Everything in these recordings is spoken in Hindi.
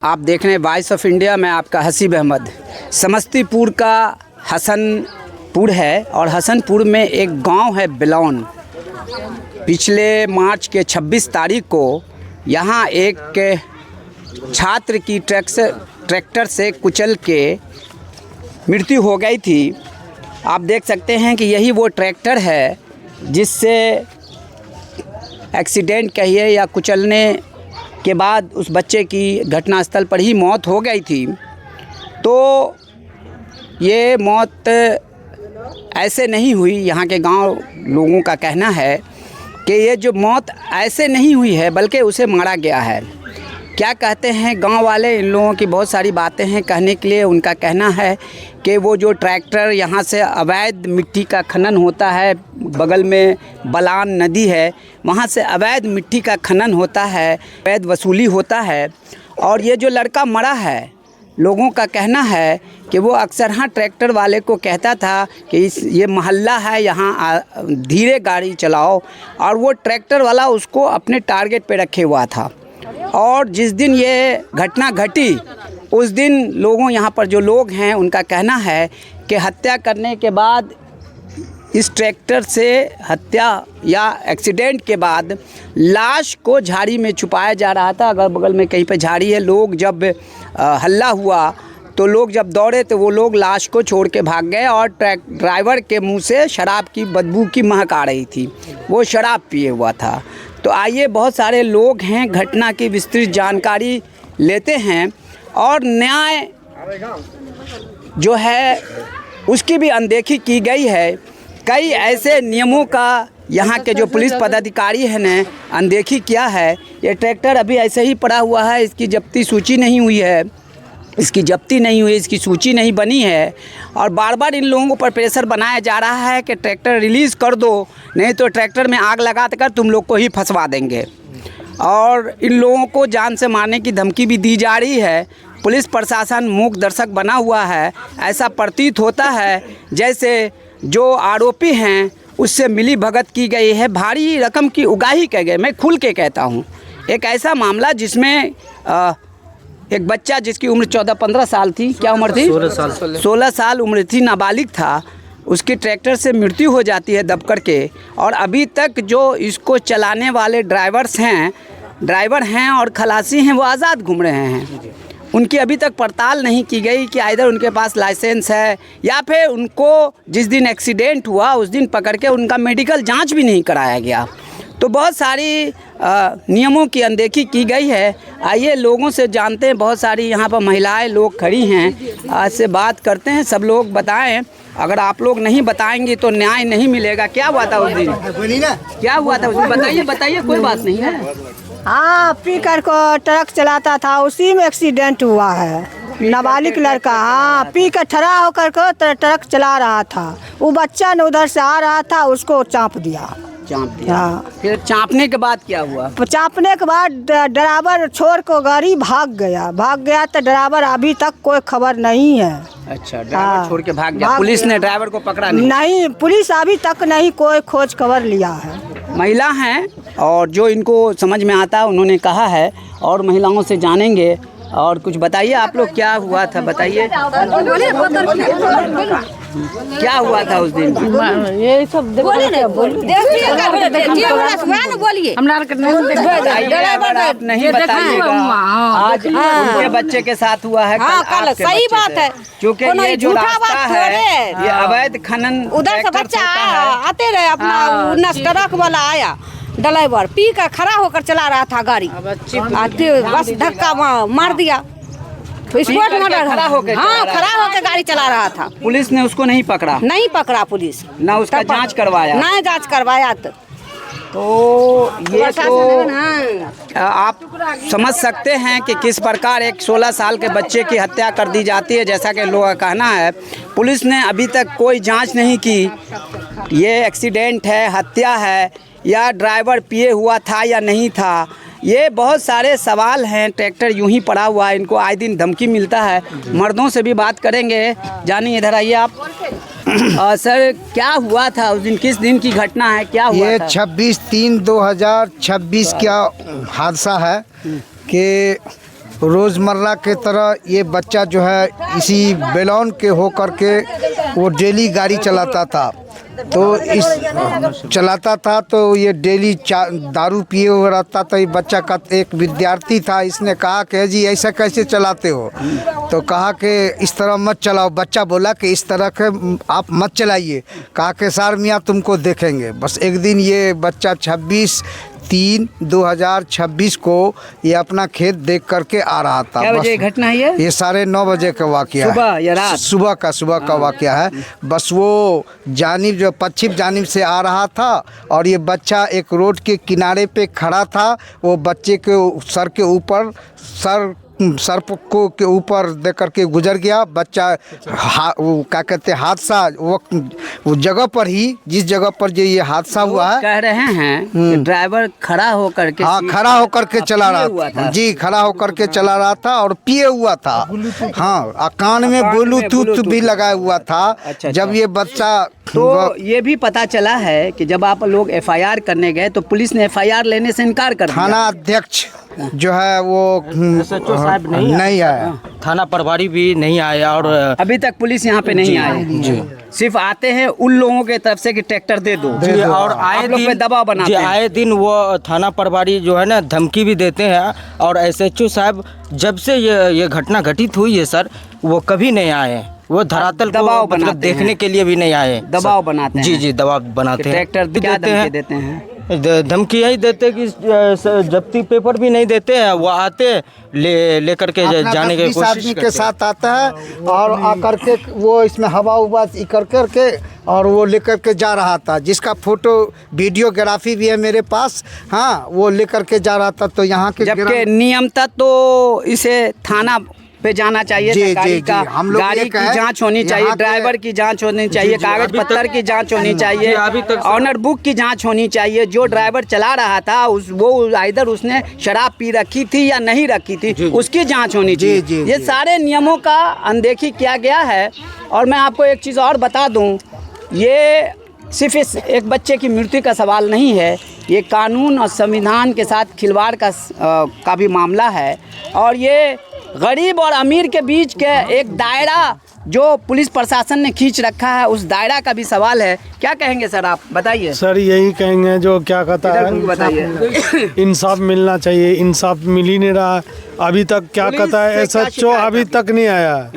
आप देख रहे हैं वॉइस ऑफ इंडिया। मैं आपका हसीब अहमद। समस्तीपुर का हसनपुर है और हसनपुर में एक गांव है बिलौन। पिछले मार्च के 26 तारीख को यहां एक छात्र की ट्रैक्टर से कुचल के मृत्यु हो गई थी। आप देख सकते हैं कि यही वो ट्रैक्टर है जिससे एक्सीडेंट कहिए या कुचलने के बाद उस बच्चे की घटनास्थल पर ही मौत हो गई थी। तो ये मौत ऐसे नहीं हुई। यहाँ के गांव लोगों का कहना है कि ये जो मौत ऐसे नहीं हुई है बल्कि उसे मारा गया है। क्या कहते हैं गांव वाले, इन लोगों की बहुत सारी बातें हैं कहने के लिए। उनका कहना है कि वो जो ट्रैक्टर यहाँ से अवैध मिट्टी का खनन होता है, बगल में बलान नदी है, वहाँ से अवैध मिट्टी का खनन होता है, अवैध वसूली होता है। और ये जो लड़का मरा है, लोगों का कहना है कि वो अक्सर हाँ ट्रैक्टर वाले को कहता था कि ये मोहल्ला है, यहाँ धीरे गाड़ी चलाओ, और वो ट्रैक्टर वाला उसको अपने टारगेट पे रखे हुआ था। और जिस दिन ये घटना घटी उस दिन लोगों, यहाँ पर जो लोग हैं, उनका कहना है कि हत्या करने के बाद इस ट्रैक्टर से हत्या या एक्सीडेंट के बाद लाश को झाड़ी में छुपाया जा रहा था। अगल बगल में कहीं पे झाड़ी है। लोग जब हल्ला हुआ तो लोग जब दौड़े तो वो लोग लाश को छोड़ के भाग गए और ड्राइवर के मुंह से शराब की बदबू की महक आ रही थी। वो शराब पिए हुआ था। तो आइए, बहुत सारे लोग हैं, घटना की विस्तृत जानकारी लेते हैं और न्याय जो है उसकी भी अनदेखी की गई है। कई ऐसे नियमों का यहाँ के जो पुलिस पदाधिकारी हैं ने अनदेखी किया है। ये ट्रैक्टर अभी ऐसे ही पड़ा हुआ है, इसकी जब्ती सूची नहीं हुई है, इसकी सूची नहीं बनी है। और बार बार इन लोगों पर प्रेशर बनाया जा रहा है कि ट्रैक्टर रिलीज़ कर दो, नहीं तो ट्रैक्टर में आग लगा कर तुम लोग को ही फंसवा देंगे। और इन लोगों को जान से मारने की धमकी भी दी जा रही है। पुलिस प्रशासन मूक दर्शक बना हुआ है। ऐसा प्रतीत होता है जैसे जो आरोपी हैं उससे मिली भगत की गई है, भारी रकम की उगाही की गई। मैं खुल के कहता हूँ, एक ऐसा मामला जिसमें एक बच्चा जिसकी उम्र 14-15 साल थी, क्या उम्र थी? 16 साल उम्र थी, नाबालिग था, उसकी ट्रैक्टर से मृत्यु हो जाती है दबकर के। और अभी तक जो इसको चलाने वाले ड्राइवर हैं और खलासी हैं, वो आज़ाद घूम रहे हैं। उनकी अभी तक पड़ताल नहीं की गई कि इधर उनके पास लाइसेंस है या फिर उनको जिस दिन एक्सीडेंट हुआ उस दिन पकड़ के उनका मेडिकल जांच भी नहीं कराया गया। तो बहुत सारी नियमों की अनदेखी की गई है। आइए लोगों से जानते हैं। बहुत सारी यहाँ पर महिलाएं लोग खड़ी हैं, आज से बात करते हैं। सब लोग बताएं। अगर आप लोग नहीं बताएंगे तो न्याय नहीं मिलेगा। क्या हुआ था उस दिन? क्या हुआ था उस दिन? बताइए। कोई बात नहीं है। हाँ, पीकर को ट्रक चलाता था, उसी में एक्सीडेंट हुआ है। नाबालिग लड़का, हाँ, पी कर ठरा होकर को ट्रक चला रहा था। वो बच्चा ने उधर से आ रहा था, उसको चाँप दिया। हाँ। फिर चाँपने के बाद क्या हुआ? चाँपने के बाद ड्राइवर छोड़ को गाड़ी भाग गया तो ड्राइवर अभी तक कोई खबर नहीं है। अच्छा, ड्राइवर छोड़ के भाग गया। पुलिस ने ड्राइवर को पकड़ा नहीं, पुलिस अभी तक नहीं कोई खोज खबर लिया है। महिला हैं और जो इनको समझ में आता है उन्होंने कहा है, और महिलाओं से जानेंगे। और कुछ बताइए आप लोग, क्या हुआ था बताइए। क्या हुआ था उस दिन? ये सब नहीं बताइएगा। आज उनके बच्चे के साथ हुआ है, कल सही बात है, क्योंकि ये जो रास्ता है ये अवैध खनन उधर से बच्चा आते रहे, अपना ट्रक वाला आया, ड्राइवर पी कर खड़ा होकर चला रहा था गाड़ी, बस धक्का मार दिया। Spot murder. खड़ा होकर गाड़ी चला रहा था। पुलिस ने उसको नहीं पकड़ा पुलिस ना उसका जांच करवाया। तो ये तो आप समझ सकते हैं कि किस प्रकार एक 16 साल के बच्चे की हत्या कर दी जाती है। जैसा कि लोगों का कहना है, पुलिस ने अभी तक कोई जांच नहीं की ये एक्सीडेंट है, हत्या है, या ड्राइवर पिए हुआ था या नहीं था। ये बहुत सारे सवाल हैं। ट्रैक्टर यूं ही पड़ा हुआ है, इनको आए दिन धमकी मिलता है। मर्दों से भी बात करेंगे। जानी, इधर आइए आप। सर, क्या हुआ था उस दिन? किस दिन की घटना है? क्या हुआ ये था? 26/3/2026 का हादसा है कि रोज़मर्रा के तरह ये बच्चा जो है इसी बेलौन के होकर के वो डेली गाड़ी चलाता था। तो इस चलाता था तो ये डेली दारू पिए हुए रहता था। ये बच्चा का एक विद्यार्थी था, इसने कहा कि जी ऐसा कैसे चलाते हो, तो कहा कि इस तरह मत चलाओ। बच्चा बोला कि इस तरह के आप मत चलाइए। कहा कि सर मियाँ तुमको देखेंगे। बस एक दिन ये बच्चा 26/3/2026 को ये अपना खेत देख करके आ रहा था। क्या बजे घटना है ये 9:30 बजे का वाक़या है। सुबह या रात? सुबह का वाक़या है। बस वो जानिब जो पश्चिम जानिब से आ रहा था और ये बच्चा एक रोड के किनारे पे खड़ा था। वो बच्चे के सर के ऊपर सर को के ऊपर दे करके गुजर गया। बच्चा वो क्या कहते हैं हादसा वो जगह पर ही, जिस जगह पर जो ये हादसा हुआ है, कह रहे हैं कि ड्राइवर खड़ा होकर के, हाँ खड़ा होकर के चला रहा था जी, खड़ा होकर के चला रहा था और पिए हुआ था। हाँ, कान में ब्लूटूथ भी लगाया हुआ था। अच्छा। जब ये बच्चा तो ये भी पता चला है कि जब आप लोग FIR करने गए तो पुलिस ने FIR लेने से इनकार कर दिया। थाना अध्यक्ष जो है वो SHO साहब नहीं आया, थाना प्रभारी भी नहीं आया और अभी तक पुलिस यहाँ पे नहीं आए जी। सिर्फ आते हैं उन लोगों के तरफ से कि ट्रैक्टर दे दो जी, और आए लोग पे दबाव बनाते हैं। आए दिन वो थाना प्रभारी जो है ना धमकी भी देते हैं। और SHO साहब जब से ये घटना घटित हुई है सर, वो कभी नहीं आए। वो धरातल दबाव को मतलब देखने के लिए भी नहीं आए। दबाव बनाते हैं। जी दबाव बनाते हैं। ट्रैक्टर क्या धमकी देते हैं? धमकी यही देते कि जब्ती पेपर भी नहीं देते हैं। वो आते लेकर के जाने की कोशिश आदमी के साथ आता है और आकर के वो इसमें हवा उवा कर करके और वो लेकर के जा रहा था, जिसका फोटो वीडियोग्राफी भी है मेरे पास। हाँ, वो लेकर के जा रहा था। तो यहाँ के जबकि नियमतः तो इसे थाना पे जाना चाहिए था। गाड़ी का गाड़ी की जांच होनी चाहिए, ड्राइवर की जांच होनी चाहिए, कागज पत्तर की जांच होनी चाहिए, ऑनर बुक की जांच होनी चाहिए। जो ड्राइवर चला रहा था वो इधर उसने शराब पी रखी थी या नहीं रखी थी, उसकी जांच होनी चाहिए। ये सारे नियमों का अनदेखी किया गया है। और मैं आपको एक चीज़ और बता दूं, ये सिर्फ इस एक बच्चे की मृत्यु का सवाल नहीं है, ये कानून और संविधान के साथ खिलवाड़ का भी मामला है। और ये गरीब और अमीर के बीच के एक दायरा जो पुलिस प्रशासन ने खींच रखा है, उस दायरा का भी सवाल है। क्या कहेंगे सर, आप बताइए। सर यही कहेंगे जो क्या कहता है, बताइए। इंसाफ मिलना चाहिए। इंसाफ मिल ही नहीं रहा अभी तक। क्या कहता है SHO अभी तक नहीं आया है।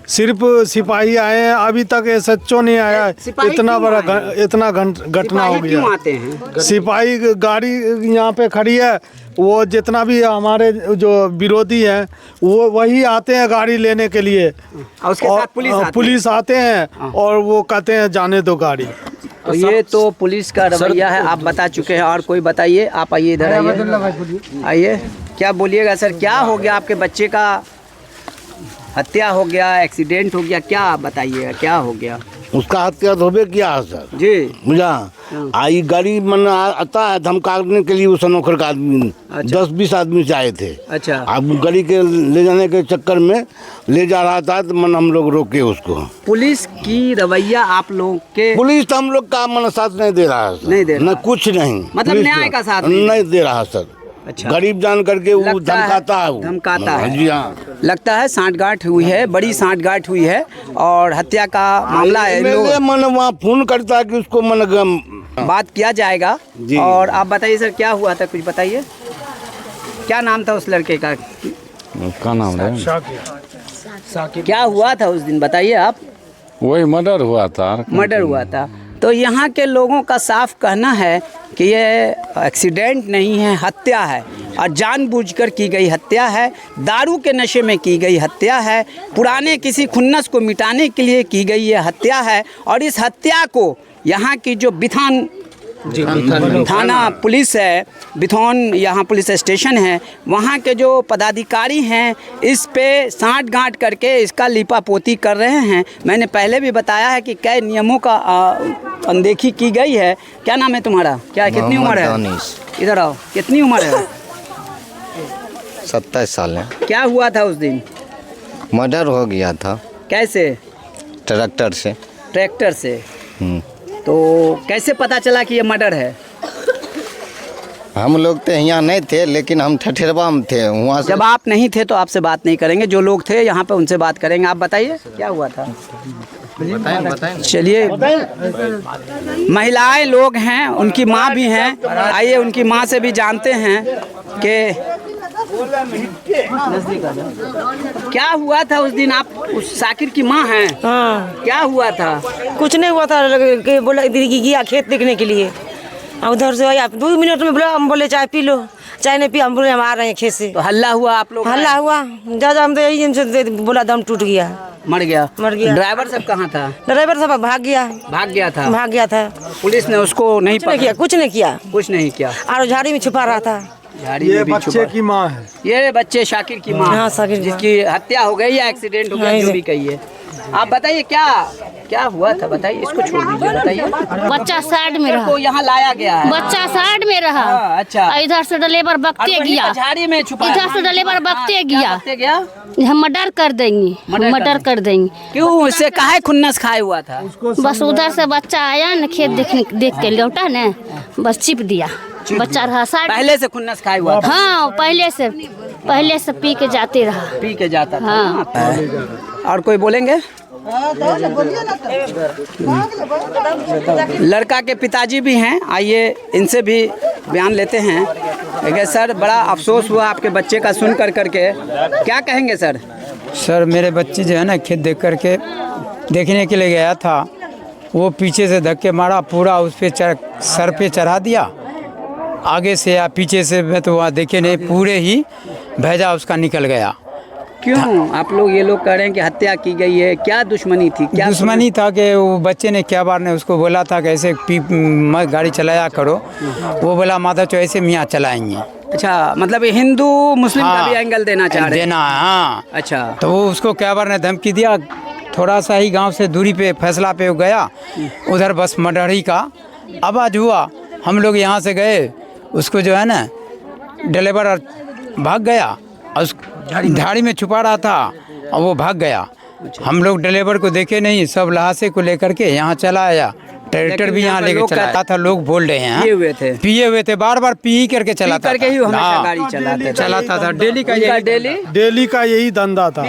सिर्फ सिपाही आए हैं, अभी तक SHO नहीं आया। इतना बड़ा इतना घटना हो गया। सिपाही गाड़ी यहाँ पे खड़ी है, वो जितना भी हमारे जो विरोधी हैं वो वही आते हैं गाड़ी लेने के लिए, और उसके साथ पुलिस आते हैं और वो कहते हैं जाने दो गाड़ी। तो ये तो पुलिस का रवैया है, आप बता चुके हैं। और कोई बताइए, आप आइए इधर आइए। क्या बोलिएगा सर, क्या हो गया आपके बच्चे का? हत्या हो गया, एक्सीडेंट हो गया, क्या बताइएगा क्या हो गया? उसका हत्या धोबे किया है सर जी। मुझा आई गाड़ी मन आता है धमकाने के लिए, उस नौकर का आदमी 10-20 आदमी से आए थे। अच्छा। अब गाड़ी के ले जाने के चक्कर में ले जा रहा था तो मन हम लोग रोके उसको। पुलिस की रवैया आप लोग के, पुलिस तो हम लोग का मन साथ नहीं दे रहा है सर। नहीं दे रहा। न कुछ नहीं, मतलब न्याय का साथ नहीं दे रहा सर। अच्छा। गरीब जान करके वो धमकाता है। धमकाता है जी हाँ। लगता है सांठगांठ हुई है, बड़ी सांठगांठ हुई है और हत्या का मामला है। मन वहाँ फोन करता है कि उसको मन बात किया जाएगा। और आप बताइए सर, क्या हुआ था, कुछ बताइए। क्या नाम था उस लड़के का? उसका नाम है क्या हुआ था उस दिन, बताइए आप। वही मर्डर हुआ था। मर्डर हुआ था। तो यहाँ के लोगों का साफ कहना है कि ये एक्सीडेंट नहीं है, हत्या है और जानबूझकर की गई हत्या है। दारू के नशे में की गई हत्या है, पुराने किसी खुन्नस को मिटाने के लिए की गई ये हत्या है। और इस हत्या को यहाँ की जो बिथान थाना पुलिस है, बिथौन यहाँ पुलिस स्टेशन है, वहाँ के जो पदाधिकारी हैं इस पे सांठ-गांठ करके इसका लीपापोती कर रहे हैं। मैंने पहले भी बताया है कि कई नियमों का अनदेखी की गई है। क्या नाम है तुम्हारा, क्या कितनी उम्र है? इधर आओ, कितनी उम्र है? 27 साल है। क्या हुआ था उस दिन? मर्डर हो गया था। कैसे? ट्रैक्टर से। ट्रैक्टर से। तो कैसे पता चला कि ये मर्डर है? हम लोग तो यहाँ नहीं थे, लेकिन हम ठठेरवा में थे। वहाँ से जब आप नहीं थे तो आपसे बात नहीं करेंगे, जो लोग थे यहाँ पे उनसे बात करेंगे। आप बताइए क्या हुआ था। बताएं। चलिए, महिलाएं लोग हैं, उनकी माँ भी हैं, आइए उनकी माँ से भी जानते हैं कि क्या हुआ था उस दिन। आप उस साकिर की माँ हैं। हाँ, क्या हुआ था। कुछ नहीं हुआ था कि बोला दीदी की गया खेत देखने के लिए, उधर से आया 2 मिनट में बोला, हम बोले चाय पी लो, चाय नहीं पी, हम बोले हम आ रहे हैं खेत से। तो हल्ला हुआ, आप लोग हल्ला हुआ, जा हम तो यही बोला दम टूट गया, मर गया। ड्राइवर सब कहाँ था। ड्राइवर सब भाग गया था। पुलिस ने उसको नहीं पकड़ा। कुछ नहीं किया और झाड़ी में छुपा रहा था। ये बच्चे की माँ है। ये बच्चे शाकिर की माँ। हाँ, शाकिर की जिसकी हत्या हो गई या एक्सीडेंट हो गया, जो भी कहिए। आप बताइए क्या हुआ था, बताइए। इसको छोड़ दीजिए, बताइए। बच्चा साइड में रहा, यहाँ लाया गया है। बच्चा साइड में रहा। अच्छा। इधर से ड्राइवर बकते गया, झाड़ी में छुपा। इधर से ड्राइवर बकते गया। गया हम मर्डर कर देंगे। क्यों, इससे काहे खुन्नस खाए हुआ था। बस उधर से बच्चा आया न, खेत देख के लौटा न, बस चिप दिया। बच्चा रहा साइड। पहले से खुन्नस खाए हुआ था। हाँ, पहले से पी के जाते रहा। पी के जाता था। हाँ। और कोई बोलेंगे। लड़का के पिताजी भी हैं, आइए इनसे भी बयान लेते हैं। देखिए सर, बड़ा अफसोस हुआ आपके बच्चे का सुन कर करके, क्या कहेंगे सर। सर, मेरे बच्चे जो है ना, खेत देख करके देखने के लिए गया था, वो पीछे से धक्के मारा, पूरा उस पर सर पे चढ़ा दिया, आगे से या पीछे से मैं तो वहाँ देखे नहीं, पूरे ही भेजा उसका निकल गया। क्यों आप लोग ये लोग कह रहे हैं कि हत्या की गई है, क्या दुश्मनी थी। क्या दुश्मनी था कि वो बच्चे ने क्या बार ने उसको बोला था कि ऐसे मत गाड़ी चलाया करो, वो बोला माता चो ऐसे मियाँ चलाएंगे। अच्छा, मतलब ये हिंदू मुस्लिम का भी एंगल देना चाह रहे हैं। हाँ। अच्छा, तो वो उसको क्या बार ने धमकी दिया, थोड़ा सा ही गांव से दूरी पे फैसला पे गया, उधर बस मडरही का आवाज़ हुआ। हम लोग यहाँ से गए, उसको जो है ना ड्राइवर भाग गया, उस झाड़ी में छुपा रहा था और वो भाग गया। हम लोग ड्राइवर को देखे नहीं, सब लहासे को लेकर के यहाँ चला आया, ट्रैक्टर भी यहाँ लेकर चला था। लोग बोल रहे हैं पिए हुए थे, बार पी करके चलाता था, गाड़ी चलाता था। डेली का यही धंधा था,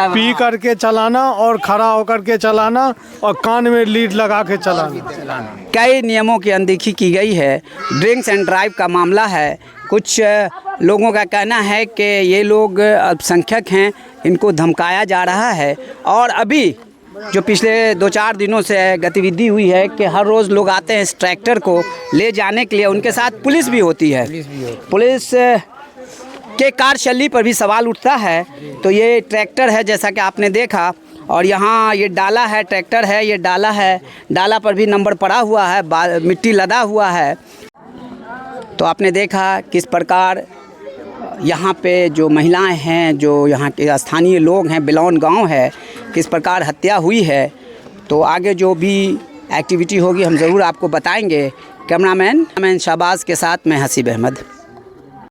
पी करके चलाना और खड़ा होकर के चलाना और कान में लीड लगा के चलाना। कई नियमों की अनदेखी की गई है। ड्रिंक्स एंड ड्राइव का मामला है। कुछ लोगों का कहना है कि ये लोग अल्पसंख्यक हैं, इनको धमकाया जा रहा है। और अभी जो पिछले 2-4 दिनों से गतिविधि हुई है कि हर रोज़ लोग आते हैं इस ट्रैक्टर को ले जाने के लिए, उनके साथ पुलिस भी होती है। पुलिस के कार्यशैली पर भी सवाल उठता है। तो ये ट्रैक्टर है जैसा कि आपने देखा, और यहाँ ये डाला है, ट्रैक्टर है, ये डाला है, डाला पर भी नंबर पड़ा हुआ है, मिट्टी लदा हुआ है। तो आपने देखा किस प्रकार यहाँ पे जो महिलाएं हैं, जो यहाँ के स्थानीय लोग हैं, बिलौन गांव है, किस प्रकार हत्या हुई है। तो आगे जो भी एक्टिविटी होगी हम ज़रूर आपको बताएंगे। कैमरामैन शाहबाज के साथ मैं हसीब अहमद।